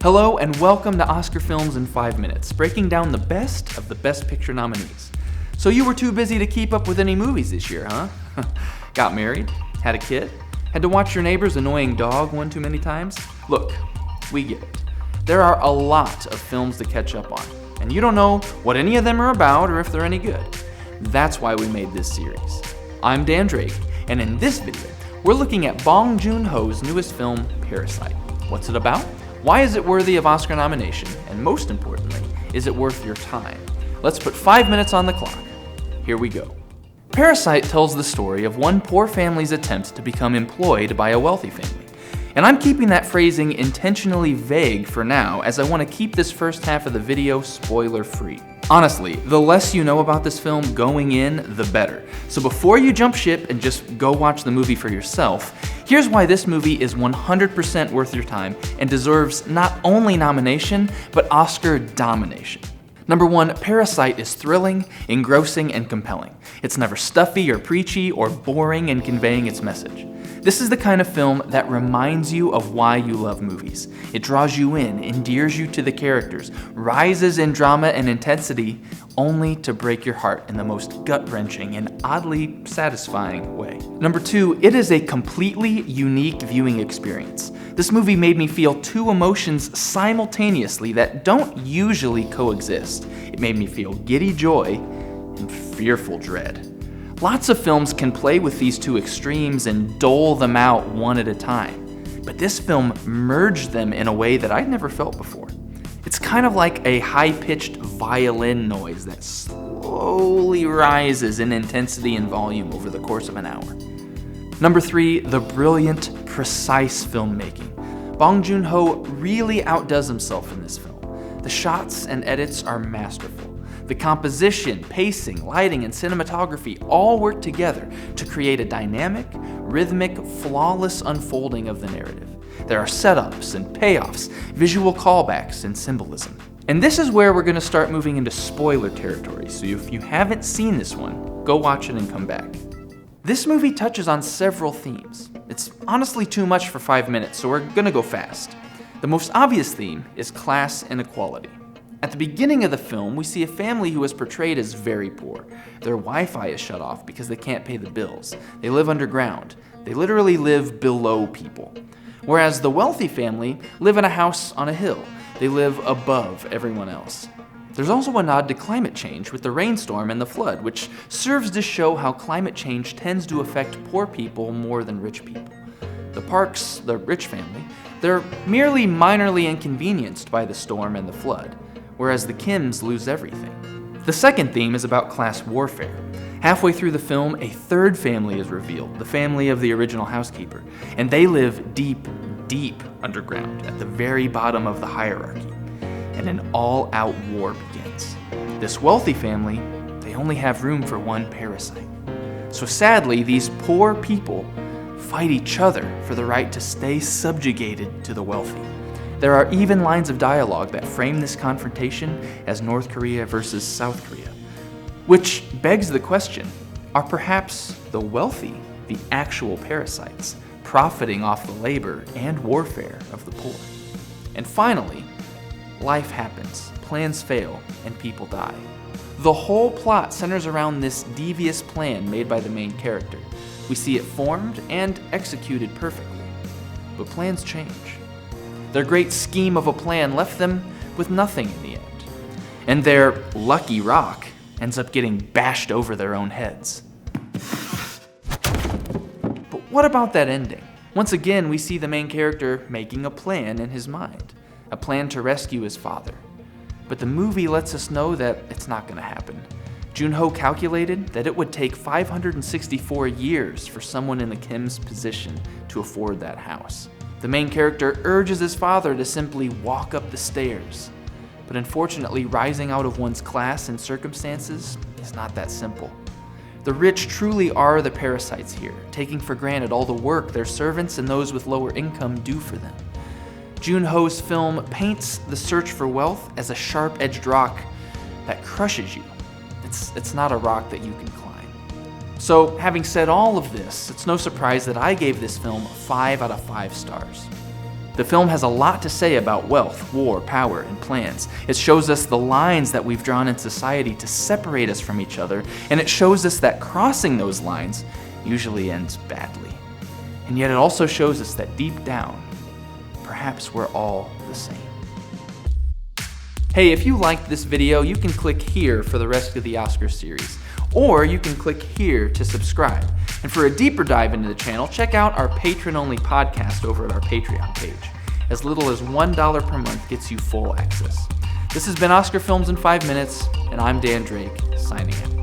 Hello and welcome to Oscar Films in 5 minutes, breaking down the best of the Best Picture nominees. So you were too busy to keep up with any movies this year, huh? Got married? Had a kid? Had to watch your neighbor's annoying dog one too many times? Look, we get it. There are a lot of films to catch up on, and you don't know what any of them are about or if they're any good. That's why we made this series. I'm Dan Drake, and in this video, we're looking at Bong Joon-ho's newest film, Parasite. What's it about? Why is it worthy of Oscar nomination? And most importantly, is it worth your time? Let's put 5 minutes on the clock. Here we go. Parasite tells the story of one poor family's attempt to become employed by a wealthy family. And I'm keeping that phrasing intentionally vague for now, as I want to keep this first half of the video spoiler-free. Honestly, the less you know about this film going in, the better. So before you jump ship and just go watch the movie for yourself, here's why this movie is 100% worth your time and deserves not only nomination, but Oscar domination. Number 1, Parasite is thrilling, engrossing, and compelling. It's never stuffy or preachy or boring in conveying its message. This is the kind of film that reminds you of why you love movies. It draws you in, endears you to the characters, rises in drama and intensity, only to break your heart in the most gut-wrenching and oddly satisfying way. Number 2, it is a completely unique viewing experience. This movie made me feel two emotions simultaneously that don't usually coexist. It made me feel giddy joy and fearful dread. Lots of films can play with these two extremes and dole them out one at a time, but this film merged them in a way that I'd never felt before. It's kind of like a high-pitched violin noise that slowly rises in intensity and volume over the course of an hour. Number 3, the brilliant, precise filmmaking. Bong Joon-ho really outdoes himself in this film. The shots and edits are masterful. The composition, pacing, lighting, and cinematography all work together to create a dynamic, rhythmic, flawless unfolding of the narrative. There are setups and payoffs, visual callbacks, and symbolism. And this is where we're going to start moving into spoiler territory, so if you haven't seen this one, go watch it and come back. This movie touches on several themes. It's honestly too much for 5 minutes, so we're going to go fast. The most obvious theme is class inequality. At the beginning of the film, we see a family who is portrayed as very poor. Their Wi-Fi is shut off because they can't pay the bills. They live underground. They literally live below people. Whereas the wealthy family live in a house on a hill. They live above everyone else. There's also a nod to climate change with the rainstorm and the flood, which serves to show how climate change tends to affect poor people more than rich people. The Parks, the rich family, they're merely minorly inconvenienced by the storm and the flood, whereas the Kims lose everything. The second theme is about class warfare. Halfway through the film, a third family is revealed, the family of the original housekeeper, and they live deep, deep underground at the very bottom of the hierarchy, and an all-out war begins. This wealthy family, they only have room for one parasite. So sadly, these poor people fight each other for the right to stay subjugated to the wealthy. There are even lines of dialogue that frame this confrontation as North Korea versus South Korea. Which begs the question, are perhaps the wealthy the actual parasites, profiting off the labor and warfare of the poor? And finally, life happens, plans fail, and people die. The whole plot centers around this devious plan made by the main character. We see it formed and executed perfectly, but plans change. Their great scheme of a plan left them with nothing in the end. And their lucky rock ends up getting bashed over their own heads. But what about that ending? Once again, we see the main character making a plan in his mind, a plan to rescue his father. But the movie lets us know that it's not going to happen. Joon-ho calculated that it would take 564 years for someone in the Kim's position to afford that house. The main character urges his father to simply walk up the stairs. But unfortunately, rising out of one's class and circumstances is not that simple. The rich truly are the parasites here, taking for granted all the work their servants and those with lower income do for them. Joon-ho's film paints the search for wealth as a sharp-edged rock that crushes you. It's not a rock that you can climb. So, having said all of this, it's no surprise that I gave this film 5 out of 5 stars. The film has a lot to say about wealth, war, power, and plans. It shows us the lines that we've drawn in society to separate us from each other, and it shows us that crossing those lines usually ends badly. And yet it also shows us that deep down, perhaps we're all the same. Hey, if you liked this video, you can click here for the rest of the Oscar series, or you can click here to subscribe. And for a deeper dive into the channel, check out our patron-only podcast over at our Patreon page. As little as $1 per month gets you full access. This has been Oscar Films in 5 Minutes, and I'm Dan Drake, signing out.